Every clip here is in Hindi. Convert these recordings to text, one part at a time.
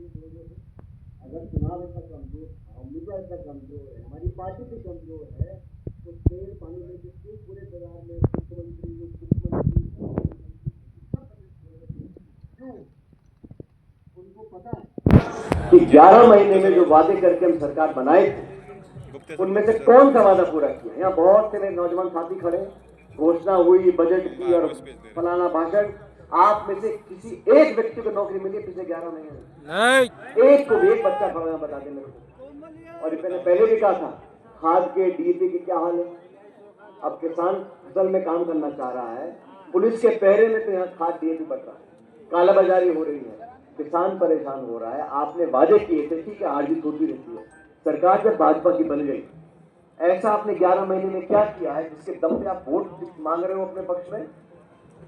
अगर चुनाव ऐसा कमजोर था, उम्मीदवार ऐसा कमजोर है, हमारी पार्टी भी कमजोर है, तो तेल पानी लेके क्यों पूरे बाजार में मुख्यमंत्री उप मुख्यमंत्री क्यों? उनको पता है कि 11 महीने में जो वादे करके हम सरकार बनाए थे, उनमें से कौन सा वादा पूरा किया? यहाँ बहुत से नौजवान साथी खड़े, घोषणा हुई बजट की और फलाना भाषण, आप में से किसी एक व्यक्ति को नौकरी मिली पिछले 11 महीने में? नहीं, एक को भी, एक बच्चा खड़ा बता दे मेरे को। और मैंने पहले भी कहा था, खाद के डीएपी के क्या हाल है? अब किसान फसल में काम करना चाह रहा है, पुलिस के पहरे में तो यहाँ खाद डीएपी बढ़ रहा है, कालाबाजारी हो रही है, किसान परेशान हो रहा है। आपने वादे किए थे, ठीक है, हार जीत होती रहती है, सरकार जब भाजपा की बन गई, ऐसा आपने 11 महीने में क्या किया है जिसके दम पे आप वोट मांग रहे हो अपने पक्ष में?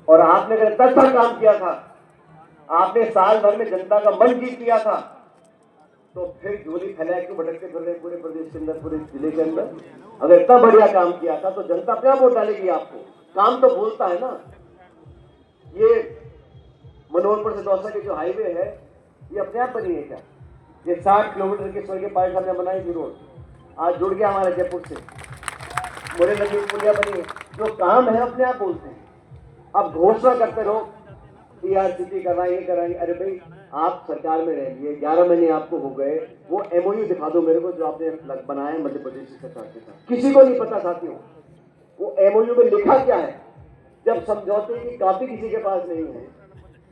और आपने अगर 10 साल काम किया था, आपने साल भर में जनता का मन जीत लिया था, तो फिर झोली फैला क्यों भटकते फिर रहे पूरे प्रदेश के अंदर, पूरे जिले के अंदर? अगर इतना बढ़िया काम किया था तो जनता क्या वोट डालेगी आपको? काम तो बोलता है ना। ये मनोहरपुर से दौसा की जो हाईवे है, ये अपने आप बनी है क्या? ये 60 किलोमीटर के स्वर्गीय पार्टी साहब ने बनाई थी रोड, आज जुड़ गया हमारे जयपुर से, मोरे नदी पुलिया बनी है। जो काम है अपने आप बोलते हैं। अब घोषणा करते रहो टीआरसीपी कराएंगे कराएंगे, अरे भाई आप सरकार में रहिए, 11 महीने आपको हो गए, वो एमओयू दिखा दो मेरे को जो आपने बनाया मध्य प्रदेश की सरकार के साथ। किसी को नहीं पता साथियों, वो एमओयू में लिखा क्या है, जब समझौते की कॉपी किसी के पास नहीं है।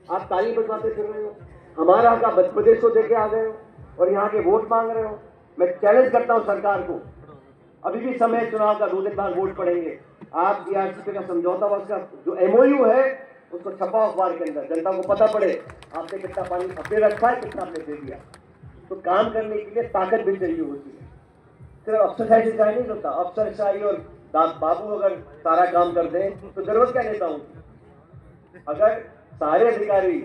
आप ताली बजवाते फिर रहे हो, हमारा हक मध्य प्रदेश को देके आ गए हो और यहाँ के वोट मांग रहे हो। मैं चैलेंज करता हूँ सरकार को, अभी भी समय चुनाव का 2 दिन बाद वोट पड़ेंगे, आप टीआरसीपी का समझौता उसका जो एमओयू है उसको छपाओ अखबार के अंदर, जनता को पता पड़े आपने कितना पानी अपने रखा है, कितना आपने दे दिया। तो काम करने के लिए ताकत भी चाहिए होती है, सिर्फ अफसरशाही से नहीं होता। अफसरशाही और बाबू अगर सारा काम कर दें तो जरूरत क्या नेताओं की? अगर सारे अधिकारी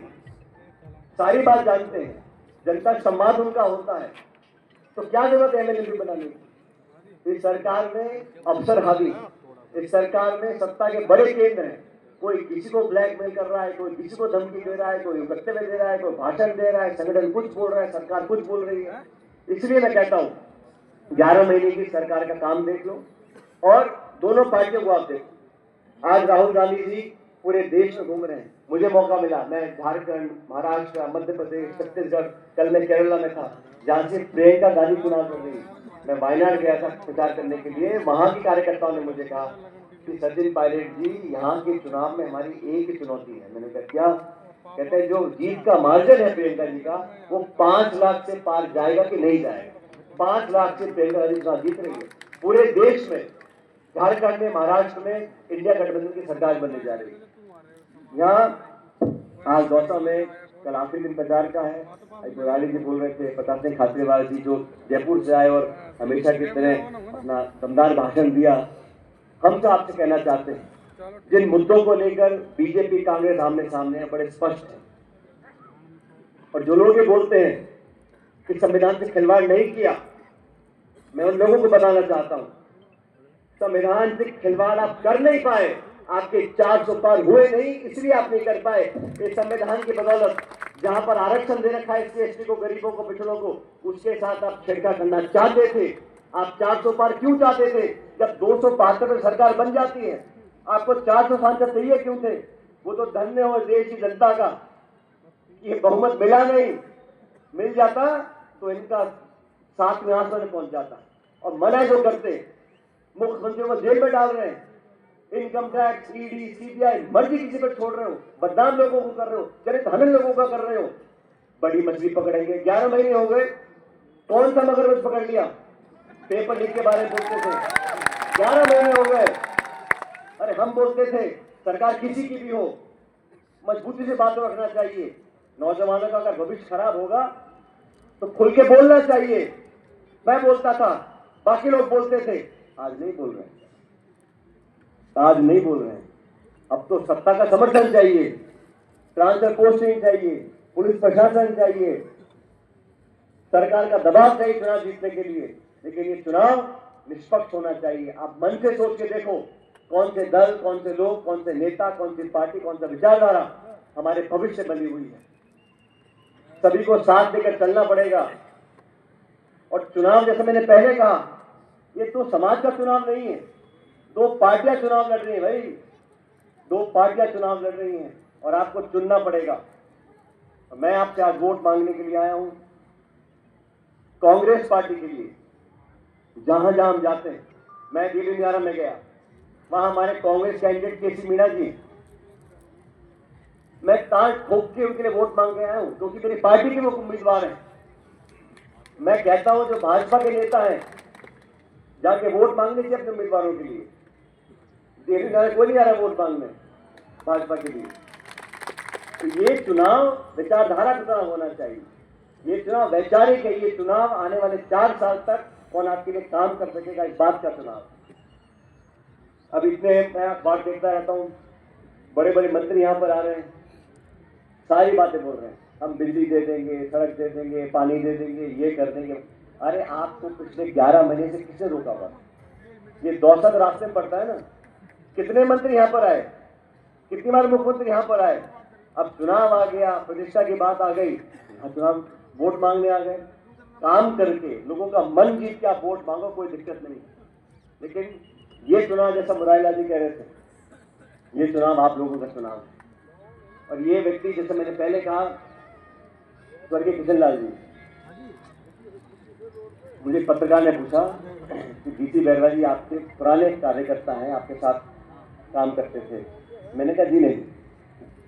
सारी बात जानते हैं, जनता सम्मान उनका होता है, तो क्या जरूरत है एमएलए बनाने की? इस सरकार में अफसर हावी, इस सरकार में सत्ता के बड़े केंद्र हैं, कोई किसी को ब्लैकमेल कर रहा है, कोई किसी को धमकी दे रहा है, कोई वक्तव्य दे रहा है, कोई भाषण दे रहा है, संगठन कुछ बोल रहा है, सरकार कुछ बोल रही है। इसलिए मैं कहता हूं 11 महीने की सरकार का काम देख लो और दोनों पार्टियों को आप देखो। आज राहुल गांधी जी पूरे देश में घूम रहे हैं, मुझे मौका मिला, मैं झारखंड, महाराष्ट्र, मध्य प्रदेश, छत्तीसगढ़, कल मैं केरला में था जहां से प्रियंका गांधी चुनाव कर रही है। मैं वायनाड गया था प्रचार करने के लिए, वहां के कार्यकर्ताओं ने मुझे कहा कि सचिन पायलट जी यहाँ के चुनाव में हमारी एक ही चुनौती है। मैंने कहा क्या? कहते हैं जो जीत का मार्जिन है प्रियंका जी का, वो 5 लाख से पार जाएगा कि नहीं जाएगा। 5 लाख से प्रियंका जी चुनाव जीत रही है पूरे देश में, झारखंड में, महाराष्ट्र में इंडिया गठबंधन की सरकार बनने जा रही है। यहाँ आज दौसा में कल आखिरी दिन प्रचार का है, मुरारी जी बोल रहे थे, प्रताप सिंह खाचरेवाल जी जो जयपुर से आए और हमेशा की तरह अपना दमदार भाषण दिया। हम तो आपसे कहना चाहते हैं, जिन मुद्दों को लेकर बीजेपी कांग्रेस आमने सामने है, बड़े स्पष्ट है। और जो लोग ये बोलते हैं कि संविधान से खिलवाड़ नहीं किया, मैं उन लोगों को बताना चाहता हूं, संविधान से खिलवाड़ आप कर नहीं पाए, आपके 400 पार हुए नहीं, इसलिए आप नहीं कर पाए। इस संविधान की बदौलत जहां पर आरक्षण दे रखा है एससी को, गरीबों को, पिछड़ों को, उसके साथ आप छेड़छाड़ करना चाहते थे। आप 400 पार क्यों चाहते थे? जब 272 में सरकार बन जाती है, आपको 400 सांसद चाहिए क्यों थे? वो तो धन्य हो देश की जनता का, ये बहुमत मिला नहीं, मिल जाता तो इनका 7वें आसमान में पहुंच जाता। और मना जो करते, मुख्यमंत्रियों को जेल में डाल रहे हैं, इनकम टैक्स, ईडी, सीबीआई, मर्जी किसी पर छोड़ रहे हो, बदनाम लोगों को कर रहे हो, चरित्र हनन लोगों का कर रहे हो, बड़ी मछली पकड़ेंगे। 11 महीने हो गए, कौन सा मगरमच्छ पकड़ लिया? पेपर लीक के बारे में बोलते थे, 11 महीने हो गए। अरे हम बोलते थे सरकार किसी की भी हो, मजबूती से बात रखना चाहिए, नौजवानों का अगर भविष्य खराब होगा तो खुल के बोलना चाहिए। मैं बोलता था, बाकी लोग बोलते थे, आज नहीं बोल रहे, आज नहीं बोल रहे हैं। अब तो सत्ता का समर्थन चाहिए, ट्रांसफर पोस्टिंग चाहिए, पुलिस प्रशासन चाहिए, सरकार का दबाव चाहिए चुनाव जीतने के लिए। लेकिन ये चुनाव निष्पक्ष होना चाहिए। आप मन से सोच के देखो, कौन से दल, कौन से लोग, कौन से नेता, कौन सी पार्टी, कौन सा विचारधारा हमारे भविष्य बनी हुई है। सभी को साथ देकर चलना पड़ेगा। और चुनाव, जैसे मैंने पहले कहा, ये तो समाज का चुनाव नहीं है, दो पार्टियां चुनाव लड़ रही हैं भाई, दो पार्टियां चुनाव लड़ रही हैं और आपको चुनना पड़ेगा। मैं आपसे आज वोट मांगने के लिए आया हूं, कांग्रेस पार्टी के लिए। जहां जहां हम जाते हैं, मैं दिल्ली में गया, वहां हमारे कांग्रेस कैंडिडेट केसी मीणा जी, मैं ताल ठोक के उनके लिए वोट मांग के आया हूं, क्योंकि मेरी पार्टी के वो उम्मीदवार हैं। मैं कहता हूं जो भाजपा के नेता हैं, जाके वोट मांगने चाहिए अपने उम्मीदवारों के लिए। दिल्ली कोई नहीं आ रहा वोट मांगने भाजपा के लिए। तो ये चुनाव विचारधारा का चुनाव होना चाहिए, ये चुनाव वैचारिक है, ये चुनाव आने वाले 4 साल तक कौन आपके लिए काम कर सकेगा, इस बात का चुनाव। अब इतने मैं बात देखता रहता हूं, बड़े बड़े मंत्री यहां पर आ रहे हैं, सारी बातें बोल रहे हैं, हम बिजली दे देंगे, सड़क दे देंगे, पानी दे देंगे, ये कर देंगे। अरे आपको पिछले 11 महीने से किसने रोका हुआ? ये दौसत रास्ते में पड़ता है ना। कितने मंत्री यहां पर आए, कितनी बार मुख्यमंत्री यहां पर आए। अब चुनाव आ गया, प्रतिष्ठा की बात आ गई, चुनाव वोट मांगने आ गए। काम करके लोगों का मन जीत के आप वोट मांगो, कोई दिक्कत नहीं। लेकिन ये चुनाव, जैसा मुरारीलाल जी कह रहे थे, ये चुनाव आप लोगों का चुनाव है। और ये व्यक्ति, जैसे मैंने पहले कहा, स्वर्गीय किशन लाल जी, मुझे पत्रकार ने पूछा कि डीसी बैरवा जी आपके पुराने कार्यकर्ता हैं, आपके साथ काम करते थे। मैंने कहा जी नहीं,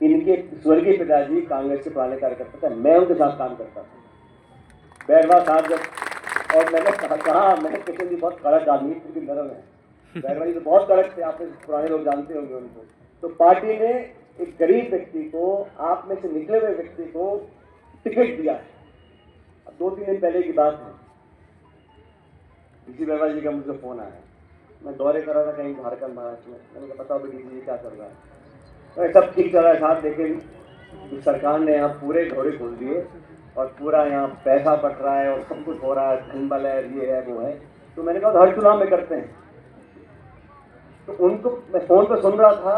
इनके स्वर्गीय पिताजी कांग्रेस के पुराने कार्यकर्ता थे, मैं उनके साथ काम करता था। बैरवा साहब जब, और मैंने कहा मैंने किशन जी बहुत कड़क आदमी, क्योंकि नरम है, बैरवा जी तो बहुत कड़क थे, आपने पुराने लोग जानते होंगे उनको। तो पार्टी ने एक गरीब व्यक्ति को, आप में से निकले हुए व्यक्ति को टिकट दिया है। अब 2-3 दिन पहले की बात है, डीसी बैरवा जी का मुझे फोन आया, मैं दौरे कर रहा था कहीं झारखंड महाराष्ट्र में। मैंने कहा बताओ डीसी जी क्या चल रहा है? तो सब ठीक चल रहा है साहब, लेकिन सरकार ने यहाँ पूरे घोड़े खोल दिए और पूरा यहाँ पैसा बट रहा है और सब कुछ हो रहा है, धनबल है, ये है वो है। तो मैंने कहा हर चुनाव में करते हैं। तो उनको मैं फोन पर सुन रहा था,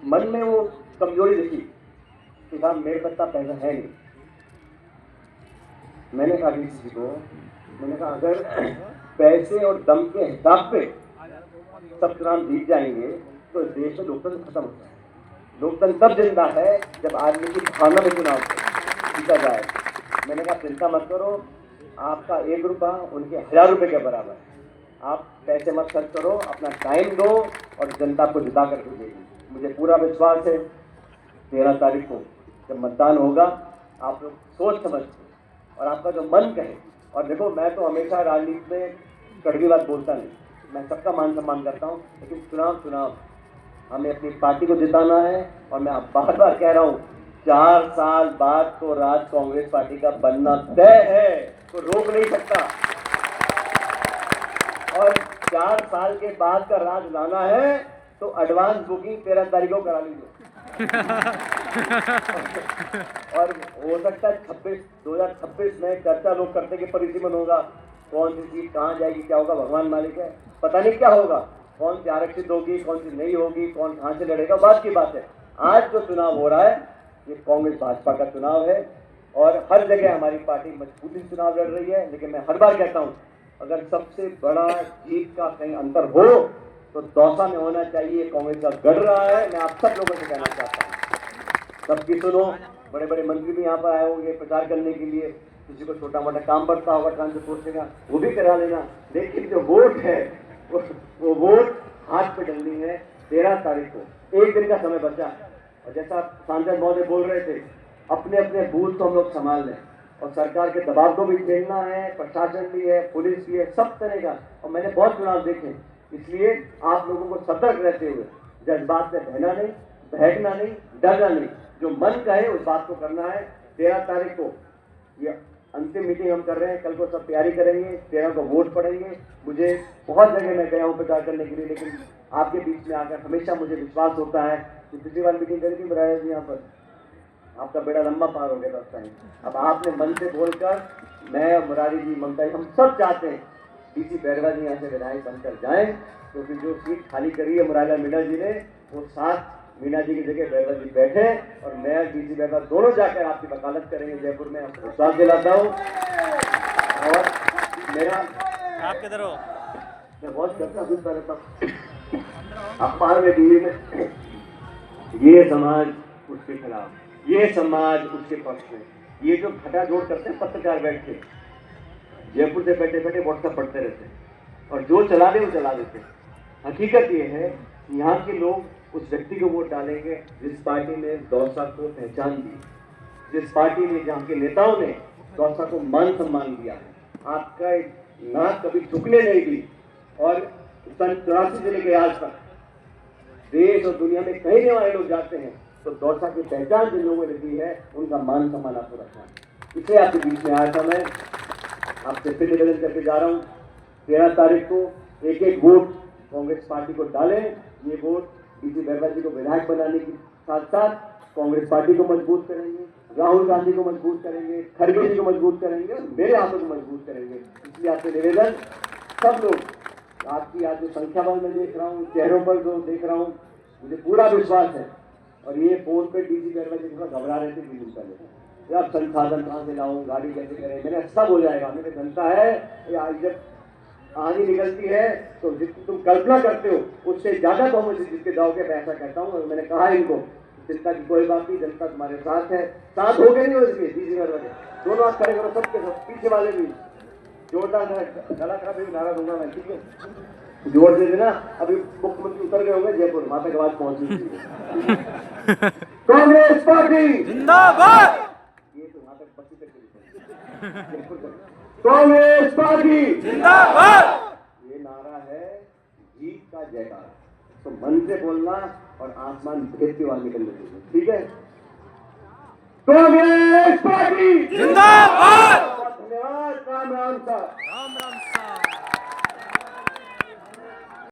मन में वो कमजोरी दिखी कि साहब मेरे पास इतना पैसा है नहीं। मैंने कहा डीसी जी को, मैंने कहा अगर पैसे और दम के हिसाब पे सब चुनाव जीत जाएंगे तो देश में लोकतंत्र खत्म होता है। लोकतंत्र तब जिंदा है जब आदमी की भावना में चुनाव जीता जाए। मैंने कहा चिंता मत करो, आपका 1 रुपया उनके 1000 रुपये के बराबर है। आप पैसे मत खर्च करो, अपना टाइम दो और जनता को जिता कर देगी। मुझे पूरा विश्वास है 13 तारीख को जब मतदान होगा, आप लोग सोच समझ के और आपका जो मन कहे। और देखो, मैं तो हमेशा राजनीति में कड़वी बात बोलता नहीं, मैं सबका मान सम्मान करता हूँ, लेकिन चुनाव हमें अपनी पार्टी को जिताना है। और मैं बार बार कह रहा हूँ, 4 साल बाद तो राज कांग्रेस पार्टी का बनना तय है, तो रोक नहीं सकता। और 4 साल के बाद का राज लाना है तो एडवांस बुकिंग 13 तारीख को करा लीजिए। और हो सकता है 2026 में चर्चा लोग करते कि परिसीमन होगा, कौन सी सीट कहाँ जाएगी, क्या होगा, भगवान मालिक है। पता नहीं क्या होगा, कौन सी आरक्षित होगी, कौन सी नहीं होगी, कौन कहाँ से लड़ेगा, बात की बात है। आज जो चुनाव हो रहा है ये कांग्रेस भाजपा का चुनाव है और हर जगह हमारी पार्टी मजबूती से चुनाव लड़ रही है। लेकिन मैं हर बार कहता हूँ, अगर सबसे बड़ा जीत का कहीं अंतर हो तो दौसा में होना चाहिए। कांग्रेस का गढ़ रहा है। मैं आप सब लोगों से कहना चाहता हूँ, सबकी सुनो। बड़े बड़े मंत्री भी यहाँ पर आए होंगे प्रचार करने के लिए, किसी को छोटा मोटा काम पड़ता होगा ट्रांसपोर्ट से का, वो भी करा लेना। लेकिन जो वोट है वो वोट हाथ पे डलनी है 13 तारीख को। 1 दिन का समय बचा और जैसा सांसद महोदय बोल रहे थे, अपने अपने बूथ को हम लोग संभाल लें और सरकार के दबाव को भी झेलना है, प्रशासन भी है, पुलिस भी है, सब तरह का। और मैंने बहुत चुनाव देखे, इसलिए आप लोगों को सतर्क रहते हुए जज्बात में बहना नहीं, बहकना नहीं, डरना नहीं, जो मन कहे उस बात को करना है। 13 तारीख को ये अंतिम मीटिंग हम कर रहे हैं, कल को सब तैयारी करेंगे, 13 को वोट पड़ेंगे। मुझे बहुत जगह मैं गया हूँ प्रचार करने के लिए, लेकिन आपके बीच में आकर हमेशा मुझे विश्वास होता है कि पिछली बार मीटिंग करी थी मुरारी जी यहाँ पर, आपका बेड़ा लंबा पार हो गया था। अब आपने मन से बोलकर, मैं मुरारी जी, ममता जी, हम सब चाहते हैं डीसी बैरवा जी यहाँ से विधायक बनकर जाएं, क्योंकि जो सीट खाली करी है मुरारीलाल मीणा जी ने, वो 7 मीना जी की जगह बैरवा जी बैठे और मैं डीसी बैरवा दोनों जाकर आपकी वकालत करेंगे जयपुर में, आपको विश्वास दिलाता हूँ। और मेरा आप किधर हो? मैं बहुत चर्चा सुनता रहता हूँ अखबार में, टीवी में, ये समाज उसके खिलाफ, ये समाज उसके पक्ष में, ये जो खटा जोड़ करते हैं पत्रकार बैठ के जयपुर से बैठे बैठे व्हाट्सएप पढ़ते रहते हैं और जो चला दे वो चला देते हैं। हकीकत ये है कि यहाँ के लोग उस व्यक्ति को वोट डालेंगे जिस पार्टी ने दौसा को पहचान दी, जिस पार्टी ने, जहाँ के नेताओं ने दौसा को मान सम्मान दिया है, आपका नाक कभी झुकने नहीं दी। और सन 84 से लेकर आज तक देश और दुनिया में कहीं भी हमारे लोग जाते हैं तो दौसा की पहचान जिन लोगों ने दी है उनका मान सम्मान आपको रखा है। इसलिए आपके बीच में आया था मैं, आपसे फिर निवेदन करके जा रहा हूँ 13 तारीख को एक एक वोट कांग्रेस पार्टी को डालें। ये वोट डीसी बैरवा जी को विधायक बनाने के साथ साथ कांग्रेस पार्टी को मजबूत करेंगे, राहुल गांधी को मजबूत करेंगे, खड़गे जी को मजबूत करेंगे और मेरे हाथों को मजबूत करेंगे। इसलिए आपसे निवेदन, सब लोग, आपकी आज जो संख्या बल में देख रहा हूँ, चेहरों पर जो देख रहा हूँ, मुझे पूरा विश्वास है। और ये फोन पे डीसी बैरवा जी थोड़ा घबरा रहे थे 2 दिन पहले, अब संसाधन कहाँ से लाऊं, गाड़ी कैसे करें, मैंने सब हो जाएगा। मैंने जनता है जब आगे निकलती है तो जितनी तुम कल्पना करते हो उससे ज्यादा बहुमत जिसके जाओगे, मैं ऐसा कहता हूँ। और मैंने कहा इनको चिंता की कोई बात नहीं, जनता तुम्हारे साथ है, साथ हो गए नहीं हो इसके डीसी बैरवा जी, दोनों हाथ खड़े करो, सबके सब, पीछे वाले भी जोरदार गला खराब भी नारा दूंगा मैं, ठीक है, जोर दे देना। अभी मुख्यमंत्री उतर गए होंगे जयपुर, वहां तक आवाज पहुंची। कांग्रेस पार्टी जिंदाबाद। ये तो वहां तक 25 तक कांग्रेस पार्टी जिंदाबाद। ये नारा है जीत का जयकारा, तो मन से बोलना और आसमान भेजते हुआ निकलने दीजिए, ठीक है। कांग्रेस पार्टी जिंदाबाद। धन्यवाद। राम राम साहब। राम राम साहब।